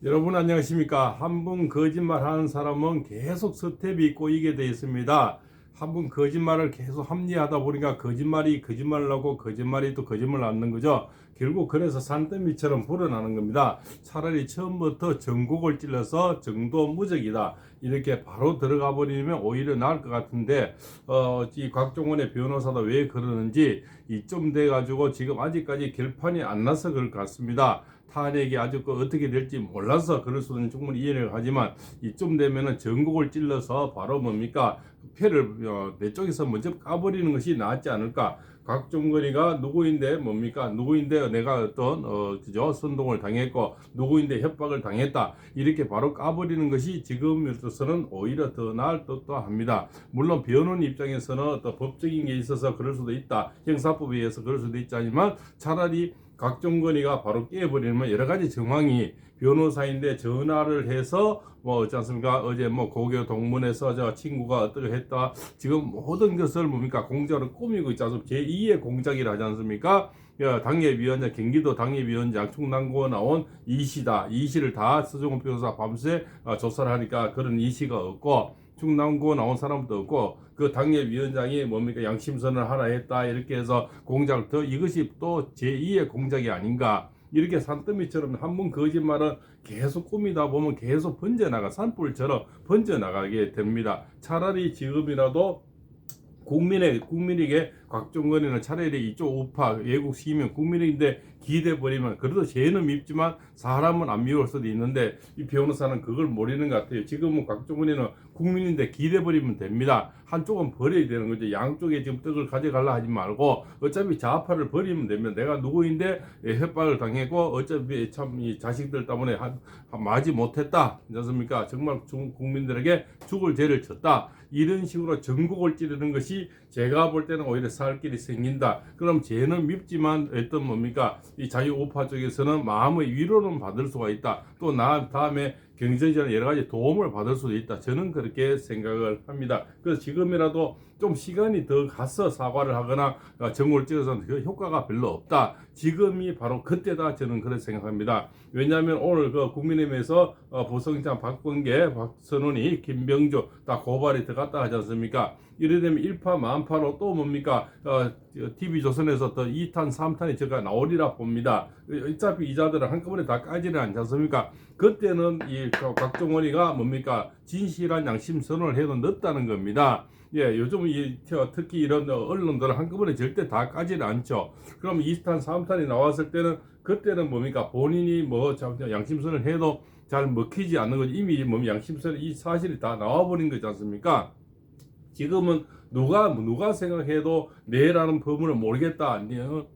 여러분 안녕하십니까? 한 번 거짓말 하는 사람은 계속 서태비 꼬이게 되어 있습니다. 한 번 거짓말을 계속 합리하다 보니까 거짓말이 거짓말을 하고 거짓말이 또 거짓말을 낳는 거죠. 결국 그래서 산더미처럼 불어나는 겁니다. 차라리 처음부터 전곡을 찔러서 정도 무적이다 이렇게 바로 들어가 버리면 오히려 나을 것 같은데 이 곽종원의 변호사도 왜 그러는지 이쯤 돼 가지고 지금 아직까지 결판이 안 나서 그럴 것 같습니다. 탄핵이 아주 어떻게 될지 몰라서 그럴 수는 충분히 이해를 하지만 이쯤 되면은 전국을 찔러서 바로 뭡니까 표를 내 쪽에서 먼저 까버리는 것이 낫지 않을까. 곽종건이가 누구인데 뭡니까 누구인데 내가 어떤 그죠 선동을 당했고 누구인데 협박을 당했다 이렇게 바로 까버리는 것이 지금으로서는 오히려 더 나을 듯도 합니다. 물론 변호인 입장에서는 어떤 법적인 게 있어서 그럴 수도 있다, 형사법에 의해서 그럴 수도 있지만 차라리 곽종건이가 바로 깨버리면 여러 가지 정황이 변호사인데 전화를 해서 뭐 어찌 않습니까? 어제 뭐 고교 동문회에서 저 친구가 어떻게 했다. 지금 모든 것을 뭡니까? 공작으로 꾸미고 있지 않습니까? 제2의 공작이라 하지 않습니까? 당협위원장, 경기도 당협위원장 충남고 나온 이시다. 이시를 다 서정훈 변호사 밤새 조사를 하니까 그런 이시가 없고 충남고 나온 사람도 없고 그 당협위원장이 뭡니까 양심선을 하라 했다 이렇게 해서 공작 더 이것이 또 제2의 공작이 아닌가 이렇게 산더미처럼 한 번 거짓말은 계속 꾸미다 보면 계속 번져나가 산불처럼 번져나가게 됩니다. 차라리 지금이라도 국민에게 곽종건이는 차라리 이쪽 우파 외국 시민 국민인데 기대버리면 그래도 죄는 밉지만 사람은 안 미울 수도 있는데 이 변호사는 그걸 모르는 것 같아요. 지금은 곽종건이는 국민인데 기대버리면 됩니다. 한쪽은 버려야 되는 거죠. 양쪽에 지금 떡을 가져가려 하지 말고 어차피 좌파를 버리면 되면 내가 누구인데 협박을 당했고 어차피 참 이 자식들 때문에 마지 못했다. 그렇습니까? 정말 국민들에게 죽을 죄를 졌다. 이런 식으로 전국을 찌르는 것이 제가 볼 때는 오히려 살 길이 생긴다. 그럼 죄는 밉지만 어떤 뭡니까 이 자유우파 쪽에서는 마음의 위로는 받을 수가 있다. 또 나 다음에 경제적인 여러 가지 도움을 받을 수도 있다. 저는 그렇게 생각을 합니다. 그래서 지금이라도 좀 시간이 더 가서 사과를 하거나 정을 찍어서는 그 효과가 별로 없다. 지금이 바로 그때다. 저는 그렇게 생각합니다. 왜냐하면 오늘 그 국민의힘에서 보성장 박범계, 박선원이, 김병주 다 고발이 들어갔다 하지 않습니까? 이래 되면 일파만파로 또 뭡니까 TV조선에서 더 2탄 3탄이 제가 나오리라 봅니다. 어차피 이자들은 한꺼번에 다 까지는 않지 않습니까? 그때는 이 곽종원이가 뭡니까 진실한 양심 선언을 해도 늦다는 겁니다. 예, 요즘 특히 이런 언론들은 한꺼번에 절대 다 까지는 않죠. 그럼 2탄 3탄이 나왔을 때는 그때는 뭡니까 본인이 뭐 양심선을 해도 잘 먹히지 않는 거지. 이미 뭐 양심선 이 사실이 다 나와버린 거지 않습니까? 지금은 누가 생각해도 내라는 법문을 모르겠다.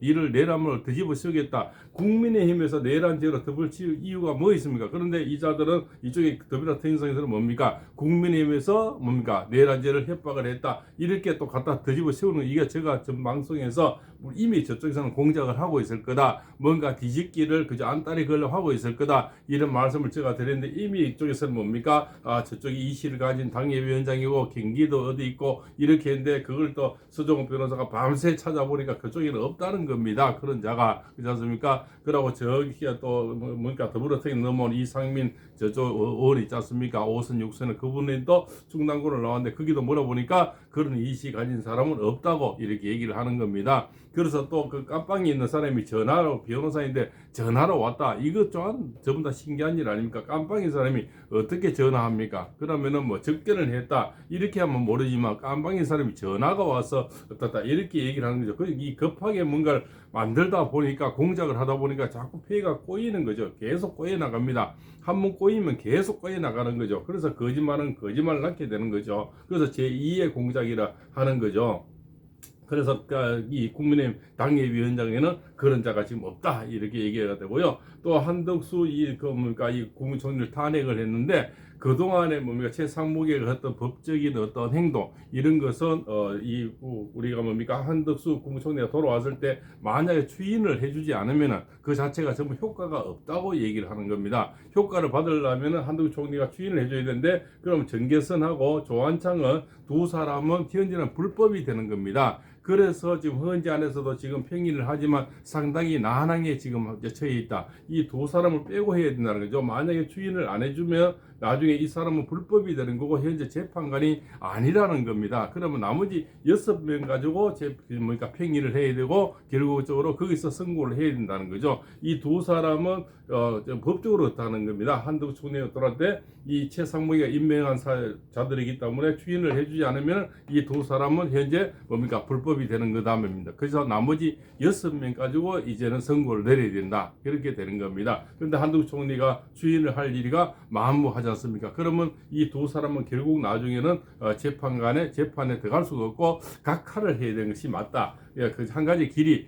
이를 내라면 뒤집어 쓰겠다. 국민의힘에서 내란 죄로 덮을 이유가 뭐 있습니까? 그런데 이자들은 이쪽에 더불어민주당에서는 뭡니까? 국민의힘에서 뭡니까? 내란 죄를 협박을 했다. 이렇게 또 갖다 뒤집어 세우는 이게 제가 전 방송에서 이미 저쪽에서는 공작을 하고 있을 거다. 뭔가 뒤집기를 그저 안달이 걸려 하고 있을 거다. 이런 말씀을 제가 드렸는데 이미 이쪽에서는 뭡니까? 저쪽이 이시를 가진 당협위원장이고 경기도 어디 있고 이렇게 했는데 그걸 또 서정훈 변호사가 밤새 찾아보니까 그쪽에는 없다는 겁니다. 그런 자가 그렇지 않습니까? 그러고 저기가 또 뭔가 더불어통일 넘어온 이상민 저쪽 의원 있지 않습니까? 5선 6선은 그분이 또 충남군을 나왔는데 거기도 물어보니까 그런 이시 가진 사람은 없다고 이렇게 얘기를 하는 겁니다. 그래서 또 그 깜빵에 있는 사람이 전화로 변호사인데 전화로 왔다. 이것 또한 전부 다 신기한 일 아닙니까? 깜빵인 사람이 어떻게 전화합니까? 그러면은 뭐 접견을 했다. 이렇게 하면 모르지만 깜빵인 사람이 전화가 와서 어떻다 이렇게 얘기를 하는 거죠. 이 급하게 뭔가를 만들다 보니까 공작을 하다 보니까 자꾸 폐가 꼬이는 거죠. 계속 꼬여 나갑니다. 한 번 꼬이면 계속 꼬여 나가는 거죠. 그래서 거짓말은 거짓말을 낳게 되는 거죠. 그래서 제2의 공작이라 하는 거죠. 그래서 이 국민의힘 당협위원장에는 그런 자가 지금 없다 이렇게 얘기가 되고요. 또 한덕수 이 국무총리를 탄핵을 했는데 그 동안에 뭡니까 최상무계가 했던 법적인 어떤 행동 이런 것은 우리가 뭡니까 한덕수 국무총리가 돌아왔을 때 만약에 추인을 해주지 않으면은 그 자체가 전부 효과가 없다고 얘기를 하는 겁니다. 효과를 받으려면은 한덕수 총리가 추인을 해줘야 되는데 그럼 정계선하고 조한창은 두 사람은 현재는 불법이 되는 겁니다. 그래서 지금 헌재 안에서도 지금 평의를 하지만 상당히 난항에 지금 처해 있다. 이 두 사람을 빼고 해야 된다는 거죠. 만약에 추인을 안 해주면 나중에 이 사람은 불법이 되는 거고 현재 재판관이 아니라는 겁니다. 그러면 나머지 6명 가지고 평의를 해야 되고 결국적으로 거기서 선고를 해야 된다는 거죠. 이 두 사람은 법적으로 그렇다는 겁니다. 한덕수 총리가 돌아올 때 이 최상무가 임명한 자들이기 때문에 추인을 해주지 않으면 이 두 사람은 현재 불법이 되는 거다입니다. 그래서 나머지 6명 가지고 이제는 선고를 내려야 된다. 그렇게 되는 겁니다. 그런데 한덕수 총리가 추인을 할 일이가 만무하지 않습니까? 그러면 이 두 사람은 결국 나중에는 재판에 들어갈 수가 없고 각하를 해야 되는 것이 맞다. 그 한 가지 길이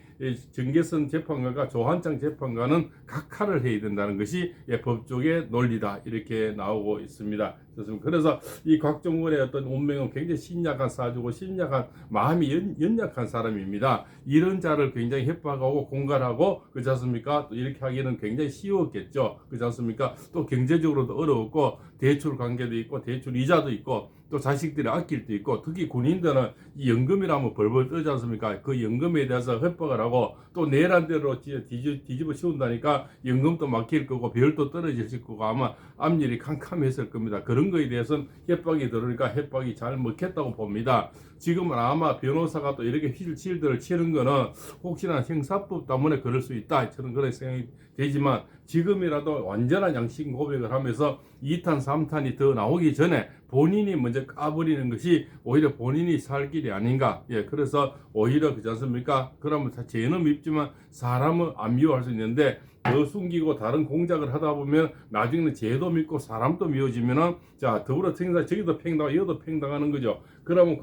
정계선 재판관과 조한창 재판관은 각하를 해야 된다는 것이 법조계 논리다. 이렇게 나오고 있습니다. 그래서 이 곽종근의 어떤 운명은 굉장히 신약한 사주고 신약한 마음이 연약한 사람입니다. 이런 자를 굉장히 협박하고 공갈하고 그렇지 않습니까? 또 이렇게 하기는 굉장히 쉬웠겠죠. 그렇지 않습니까? 또 경제적으로도 어려웠고 대출 관계도 있고 대출 이자도 있고 또 자식들이 아낄 때 있고 특히 군인들은 이 연금이라면 벌벌 떨지 않습니까? 그 연금에 대해서 협박을 하고 또 내란 대로 뒤집어 씌운다니까 연금도 막힐 거고 별도 떨어질 거고 아마 앞일이 캄캄했을 겁니다. 그런 거에 대해서는 협박이 들으니까 협박이 잘 먹혔다고 봅니다. 지금은 아마 변호사가 또 이렇게 실들을 치는 거는 혹시나 형사법 때문에 그럴 수 있다. 저는 그런 생각이 되지만 지금이라도 완전한 양심 고백을 하면서 2탄, 3탄이 더 나오기 전에 본인이 먼저 까버리는 것이 오히려 본인이 살 길이 아닌가. 그래서 오히려 그렇지 않습니까? 그러면 죄는 밉지만 사람은 안 미워할 수 있는데 더 숨기고 다른 공작을 하다 보면 나중에는 죄도 밉고 사람도 미워지면은 자 더불어 청사 저기도 팽당하고 여기도 팽당하는 거죠. 그러면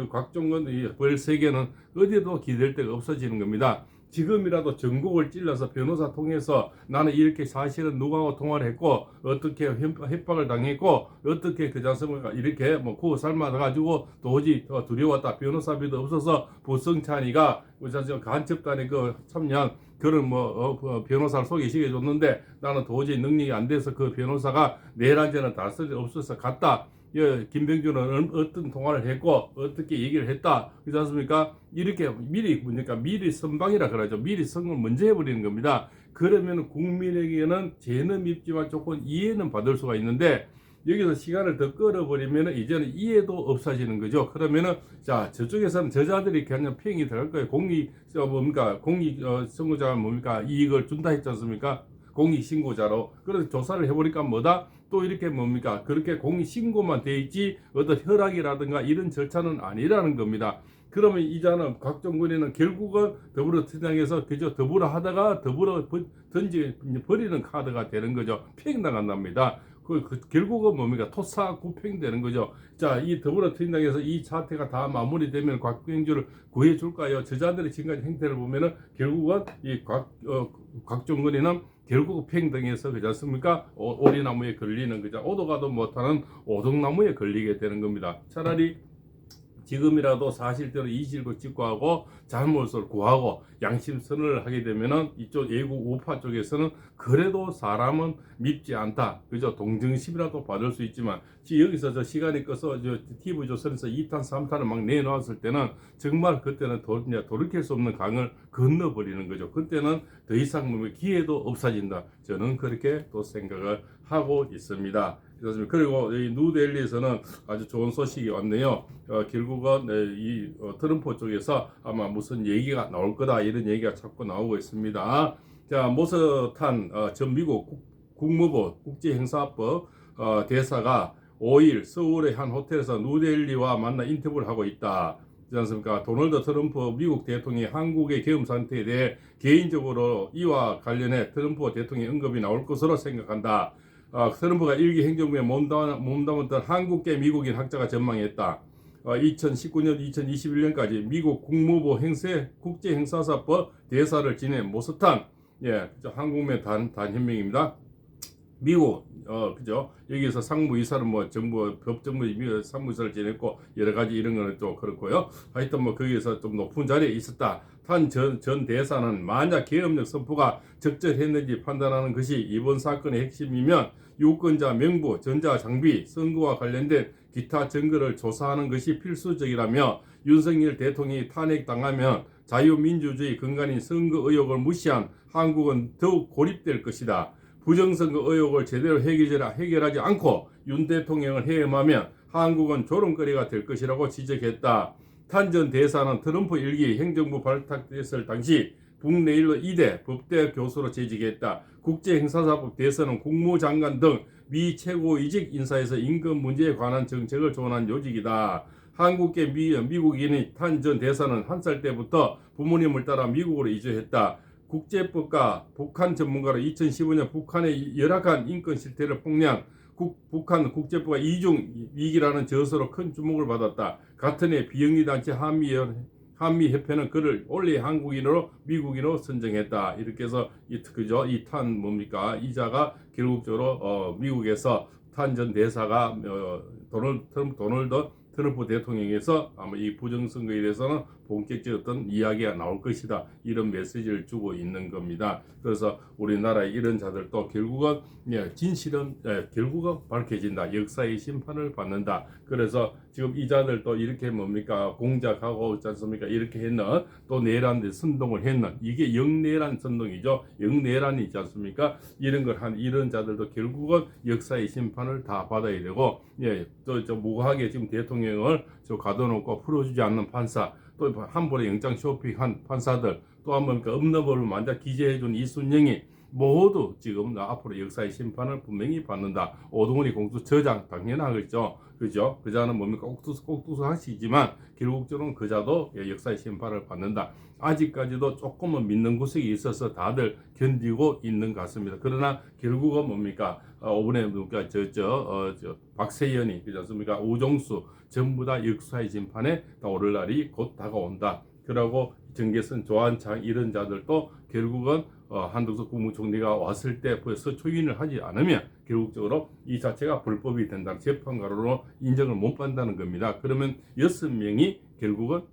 곽종근 벌 세계는 어디도 기댈 데가 없어지는 겁니다. 지금이라도 전국을 찔러서 변호사 통해서 나는 이렇게 사실은 누구하고 통화를 했고 어떻게 협박을 당했고 어떻게 그 장성을 이렇게 구워 삶아 가지고 도저히 두려웠다. 변호사비도 없어서 부성찬이가 간첩단에 참여한 그런 변호사를 소개시켜 줬는데 나는 도저히 능력이 안 돼서 그 변호사가 내란죄는 다 없어서 갔다. 김병준은 어떤 통화를 했고 어떻게 얘기를 했다. 그렇지 않습니까? 이렇게 미리 선방이라 그러죠. 미리 선을 먼저 해버리는 겁니다. 그러면 국민에게는 죄는 밉지만 조금 이해는 받을 수가 있는데 여기서 시간을 더 끌어버리면 이제는 이해도 없어지는 거죠. 그러면은 자 저쪽에서는 저자들이 그냥 평이 들어갈 거예요. 공익 선고자가 이익을 준다 했지 않습니까? 공익신고자로. 그래서 조사를 해보니까 뭐다? 또 이렇게 그렇게 공익신고만 돼 있지 어떤 허락이라든가 이런 절차는 아니라는 겁니다. 그러면 이자는 곽종근이는 결국은 더불어민주당에서 그저 더불어 하다가 더불어 버리는 카드가 되는 거죠. 팽당한답니다. 결국은 토사구팽되는 거죠. 자, 이 더불어민주당에서 이 사태가 다 마무리되면 곽병주를 구해줄까요? 저자들의 지금까지 행태를 보면은 결국은 이 곽종근이는 결국 팽등해서 그렇지 않습니까? 오리나무에 걸리는 거죠. 오도 가도 못하는 오동나무에 걸리게 되는 겁니다. 차라리 지금이라도 사실대로 이실을 직구하고 잘못을 구하고 양심선언을 하게 되면은 이쪽 예국 우파 쪽에서는 그래도 사람은 밉지 않다. 그죠? 동정심이라도 받을 수 있지만 여기서 저 시간이 꺼서 TV조선에서 2탄, 3탄을 막 내놓았을 때는 정말 그때는 돌이킬 수 없는 강을 건너버리는 거죠. 그때는 더 이상 기회도 없어진다. 저는 그렇게 또 생각을 하고 있습니다. 그리고 이 뉴델리에서는 아주 좋은 소식이 왔네요. 결국은 이 트럼프 쪽에서 아마 무슨 얘기가 나올 거다 이런 얘기가 자꾸 나오고 있습니다. 자, 모서탄 전 미국 국무부 국제행사법 대사가 5일 서울의 한 호텔에서 뉴델리와 만나 인터뷰를 하고 있다. 그렇지 않습니까? 도널드 트럼프 미국 대통령이 한국의 계엄 상태에 대해 개인적으로 이와 관련해 트럼프 대통령의 언급이 나올 것으로 생각한다. 트럼프가 일기 행정부에 몸담았던 한국계 미국인 학자가 전망했다. 2019년, 2021년까지 미국 국무부 국제행사사법 대사를 지낸 모스탄, 한국면 단현명입니다. 미국 그죠? 여기서 상무이사는 뭐 정부 법정부 상무이사를 지냈고 여러 가지 이런 거는 좀 그렇고요. 하여튼 뭐 거기에서 좀 높은 자리에 있었다. 탄 전 대사는 만약 계엄령 선포가 적절했는지 판단하는 것이 이번 사건의 핵심이면 유권자 명부, 전자 장비, 선거와 관련된 기타 증거를 조사하는 것이 필수적이라며 윤석열 대통령이 탄핵당하면 자유민주주의 근간인 선거 의혹을 무시한 한국은 더욱 고립될 것이다. 부정선거 의혹을 제대로 해결하지 않고 윤 대통령을 해임하면 한국은 조롱거리가 될 것이라고 지적했다. 탄 전 대사는 트럼프 1기 행정부 발탁됐을 당시 북네일로 2대 법대 교수로 재직했다. 국제행사사법 대사는 국무장관 등 미 최고위직 인사에서 임금 문제에 관한 정책을 조언한 요직이다. 한국계 미국인인 탄 전 대사는 한 살 때부터 부모님을 따라 미국으로 이주했다. 국제법과 북한 전문가로 2015년 북한의 열악한 인권 실태를 폭로한 북한 국제법과 이중 위기라는 저서로 큰 주목을 받았다. 같은 해 비영리단체 한미협회는 그를 원래 한국인으로 미국인으로 선정했다. 이렇게 해서 이 탄 뭡니까? 이자가 결국적으로 미국에서 탄 전 대사가 도널드 트럼프 대통령에서 아마 이 부정선거에 대해서는 본격적인 어떤 이야기가 나올 것이다. 이런 메시지를 주고 있는 겁니다. 그래서 우리나라의 이런 자들도 결국은 진실은 결국은 밝혀진다. 역사의 심판을 받는다. 그래서 지금 이 자들도 이렇게 뭡니까 공작하고 있지 않습니까? 이렇게 했는 또 내란들 선동을 했는 이게 영내란 선동이죠. 영내란이 있지 않습니까? 이런 걸 한 이런 자들도 결국은 역사의 심판을 다 받아야 되고 또 무고하게 지금 대통령을 가둬놓고 풀어주지 않는 판사 또 함부로 영장 쇼핑한 판사들 또 한 번 없는 법을 만져 기재해준 이순영이 모두 지금 앞으로 역사의 심판을 분명히 받는다. 오동훈이 공수 저장 당연하겠죠. 그죠? 그자는 뭡니까 꼭두수 하시지만 결국적으로는 그자도 역사의 심판을 받는다. 아직까지도 조금은 믿는 구석이 있어서 다들 견디고 있는 것 같습니다. 그러나 결국은 뭡니까 5분에 뭡니까 박세현이 그렇지 않습니까? 우종수 전부 다 역사의 심판에 오를 날이 곧 다가온다. 그러고 정계선 조한창 이런 자들도 결국은 한덕수 국무총리가 왔을 때 벌써 초인을 하지 않으면 결국적으로 이 자체가 불법이 된다는 재판가로로 인정을 못 받는다는 겁니다. 그러면 6명이 결국은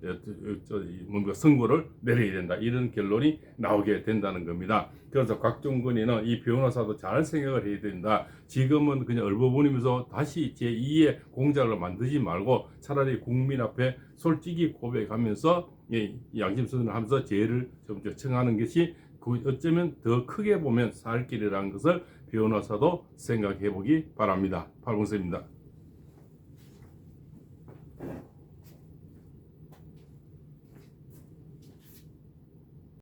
뭔가 선고를 내려야 된다. 이런 결론이 나오게 된다는 겁니다. 그래서 곽종근이는 이 변호사도 잘 생각을 해야 된다. 지금은 그냥 얼버무리면서 다시 제2의 공작을 만들지 말고 차라리 국민 앞에 솔직히 고백하면서 양심선언을 하면서 죄를 좀 청하는 것이 어쩌면 더 크게 보면 살 길이라는 것을 변호사도 생각해 보기 바랍니다. 팔봉서입니다.